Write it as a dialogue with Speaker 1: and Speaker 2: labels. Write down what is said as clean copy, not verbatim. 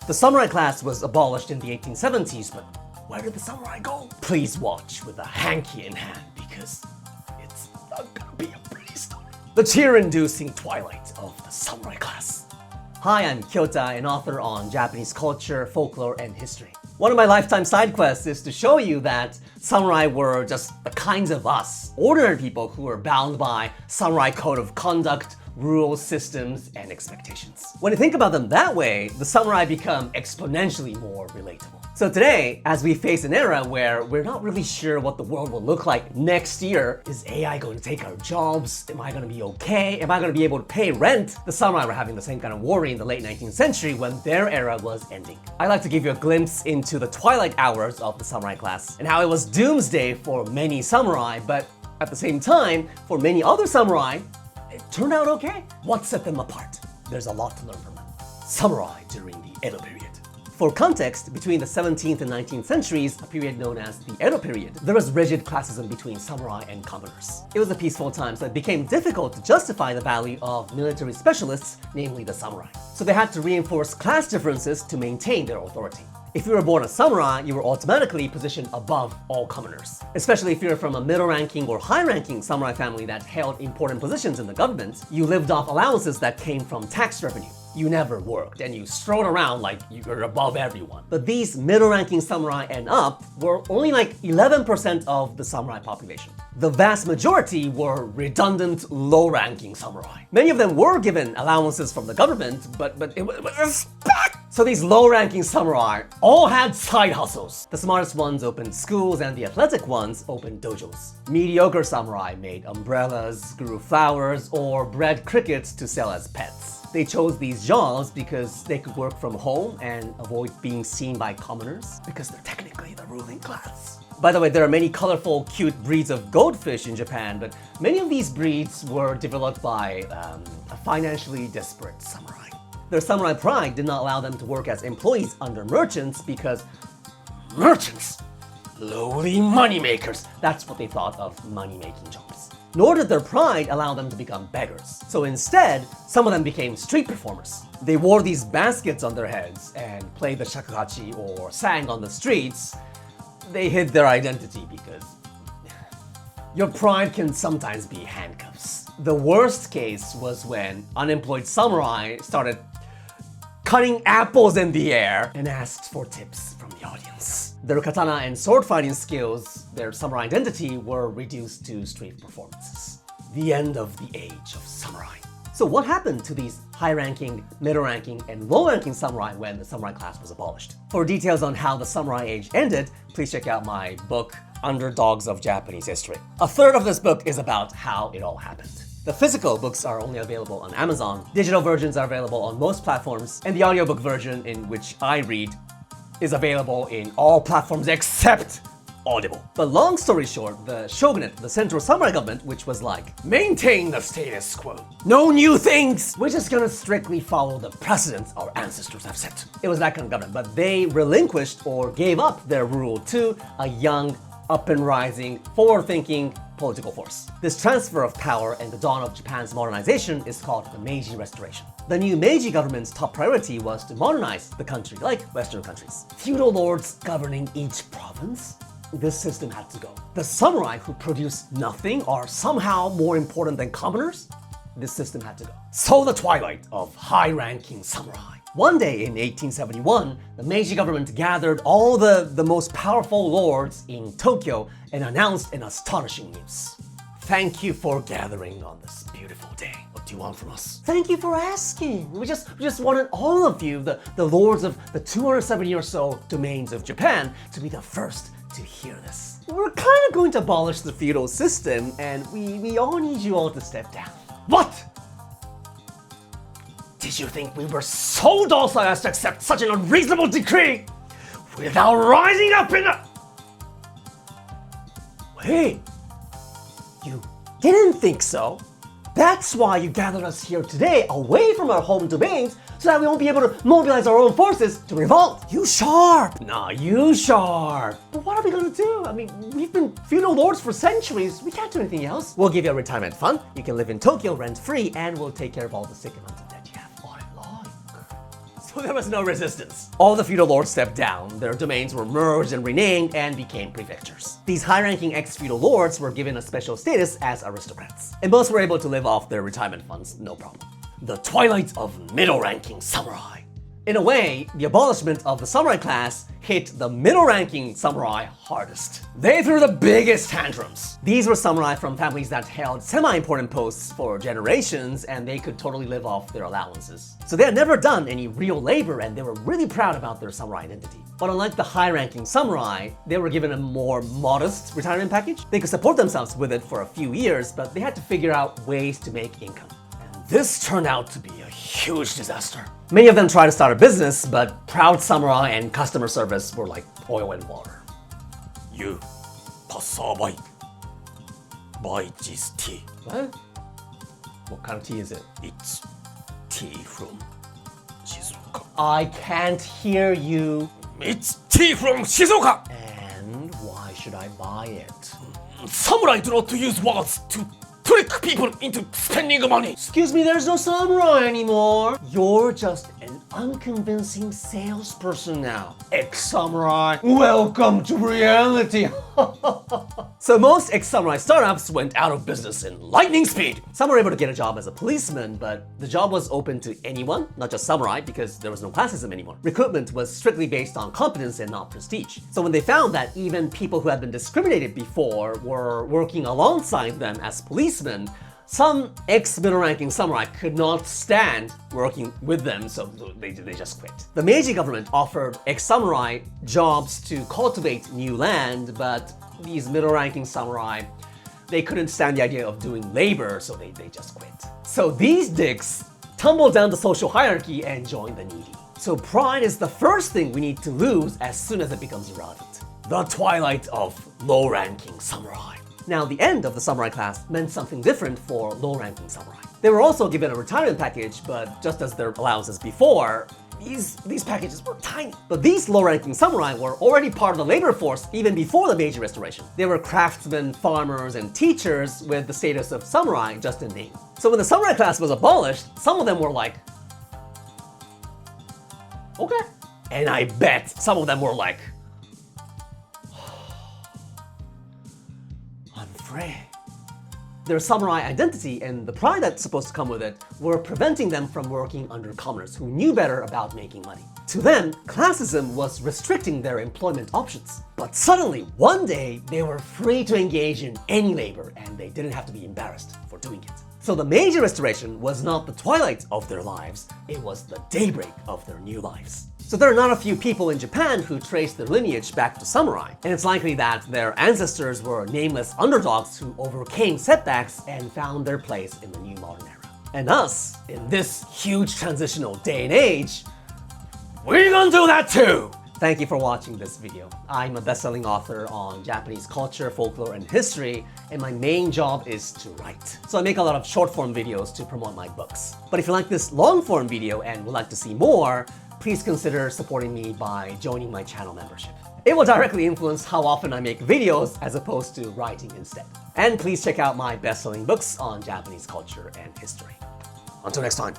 Speaker 1: The samurai class was abolished in the 1870s, but where did the samurai go? Please watch with a hanky in hand because it's not gonna be a pretty story. The tear-inducing Twilight of the samurai class. Hi, I'm Kyota, an author on Japanese culture, folklore, and history. One of my lifetime side quests is to show you that samurai were just the kinds of us, ordinary people who were bound by samurai code of conduct, rules, systems, and expectations. When you think about them that way, the samurai become exponentially more relatable. So today, as we face an era where we're not really sure what the world will look like next year, is AI going to take our jobs? Am I going to be okay? Am I going to be able to pay rent? The samurai were having the same kind of worry in the late 19th century when their era was ending. I'd like to give you a glimpse into the twilight hours of the samurai class and how it was doomsday for many samurai, but at the same time, for many other samurai, it turned out okay. What set them apart? There's a lot to learn from them. Samurai during the Edo period. For context, between the 17th and 19th centuries, a period known as the Edo period, there was rigid classism between samurai and commoners. It was a peaceful time, so it became difficult to justify the value of military specialists, namely the samurai. So they had to reinforce class differences to maintain their authority. If you were born a samurai, you were automatically positioned above all commoners. Especially if you're from a middle-ranking or high-ranking samurai family that held important positions in the government, you lived off allowances that came from tax revenue. You never worked, and you strode around like you were above everyone. But these middle-ranking samurai and up were only like 11% of the samurai population. The vast majority were redundant, low-ranking samurai. Many of them were given allowances from the government, but it was back. So these low-ranking samurai all had side hustles. The smartest ones opened schools, and the athletic ones opened dojos. Mediocre samurai made umbrellas, grew flowers, or bred crickets to sell as pets. They chose these jobs because they could work from home and avoid being seen by commoners, because they're technically the ruling class. By the way, there are many colorful, cute breeds of goldfish in Japan, but many of these breeds were developed by a financially desperate samurai. Their samurai pride did not allow them to work as employees under merchants because merchants, lowly moneymakers, that's what they thought of money-making jobs. Nor did their pride allow them to become beggars. So instead, some of them became street performers. They wore these baskets on their heads and played the shakuhachi or sang on the streets. They hid their identity because your pride can sometimes be handcuffs. The worst case was when unemployed samurai started cutting apples in the air and asked for tips from the audience. Their katana and sword fighting skills, their samurai identity, were reduced to street performances. The end of the age of samurai. So what happened to these high-ranking, middle-ranking, and low-ranking samurai when the samurai class was abolished? For details on how the samurai age ended, please check out my book, Underdogs of Japanese History. A third of this book is about how it all happened. The physical books are only available on Amazon. Digital versions are available on most platforms, and the audiobook version, in which I read, is available in all platforms except Audible. But long story short, the shogunate, the central samurai government, which was like, maintain the status quo. No new things! We're just gonna strictly follow the precedents our ancestors have set. It was that kind of government, but they relinquished or gave up their rule to a young, up and rising, forward-thinking political force. This transfer of power and the dawn of Japan's modernization is called the Meiji Restoration. The new Meiji government's top priority was to modernize the country, like Western countries. Feudal lords governing each province? This system had to go. The samurai who produce nothing are somehow more important than commoners? This system had to go. So the twilight of high-ranking samurai. One day in 1871, the Meiji government gathered all the most powerful lords in Tokyo and announced an astonishing news. Thank you for gathering on this beautiful day. What do you want from us? Thank you for asking. We just wanted all of you, the lords of the 270 or so domains of Japan, to be the first to hear this. We're kind of going to abolish the feudal system, and we all need you all to step down. What? Did you think we were so docile as to accept such an unreasonable decree without rising up in a... Wait, you didn't think so? That's why you gathered us here today, away from our home domains, so that we won't be able to mobilize our own forces to revolt. You sharp! Nah, you sharp. But what are we gonna do? I mean, we've been feudal lords for centuries. We can't do anything else. We'll give you a retirement fund. You can live in Tokyo rent-free, and we'll take care of all the sick and undead that you have. What I like. So so there was no resistance. All the feudal lords stepped down, their domains were merged and renamed and became prefectures. These high-ranking ex-feudal lords were given a special status as aristocrats, and most were able to live off their retirement funds, no problem. The twilight of middle-ranking samurai. In a way, the abolishment of the samurai class hit the middle-ranking samurai hardest. They threw the biggest tantrums. These were samurai from families that held semi-important posts for generations, and they could totally live off their allowances. So they had never done any real labor, and they were really proud about their samurai identity. But unlike the high-ranking samurai, they were given a more modest retirement package. They could support themselves with it for a few years, but they had to figure out ways to make income. This turned out to be a huge disaster. Many of them tried to start a business, but proud samurai and customer service were like oil and water.
Speaker 2: You passerby, buy this tea.
Speaker 1: What? What kind of tea is it?
Speaker 2: It's tea from Shizuoka.
Speaker 1: I can't hear you.
Speaker 2: It's tea from Shizuoka!
Speaker 1: And why should I buy it?
Speaker 2: Samurai do not use words to trick people into spending money.
Speaker 1: Excuse me, there's no samurai anymore. You're just an unconvincing salesperson now. Ex-samurai, welcome to reality. So most ex-samurai startups went out of business in lightning speed. Some were able to get a job as a policeman, but the job was open to anyone, not just samurai, because there was no classism anymore. Recruitment was strictly based on competence and not prestige. So when they found that even people who had been discriminated before were working alongside them as policemen, some ex-middle-ranking samurai could not stand working with them, so they just quit. The Meiji government offered ex-samurai jobs to cultivate new land, but these middle-ranking samurai, they couldn't stand the idea of doing labor, so they just quit. So these dicks tumbled down the social hierarchy and joined the needy. So pride is the first thing we need to lose as soon as it becomes irrelevant. The twilight of low-ranking samurai. Now, the end of the samurai class meant something different for low-ranking samurai. They were also given a retirement package, but just as their allowances before, these packages were tiny. But these low-ranking samurai were already part of the labor force even before the Meiji Restoration. They were craftsmen, farmers, and teachers with the status of samurai just in name. So when the samurai class was abolished, some of them were like, okay. And I bet some of them were like, I'm free. Their samurai identity and the pride that's supposed to come with it were preventing them from working under commoners who knew better about making money. To them, classism was restricting their employment options. But suddenly, one day, they were free to engage in any labor and they didn't have to be embarrassed for doing it. So the Meiji Restoration was not the twilight of their lives, it was the daybreak of their new lives. So there are not a few people in Japan who trace their lineage back to samurai, and it's likely that their ancestors were nameless underdogs who overcame setbacks and found their place in the new modern era. And us, in this huge transitional day and age, we're gonna do that too! Thank you for watching this video. I'm a best-selling author on Japanese culture, folklore, and history, and my main job is to write. So I make a lot of short-form videos to promote my books. But if you like this long-form video and would like to see more, please consider supporting me by joining my channel membership. It will directly influence how often I make videos as opposed to writing instead. And please check out my best-selling books on Japanese culture and history. Until next time.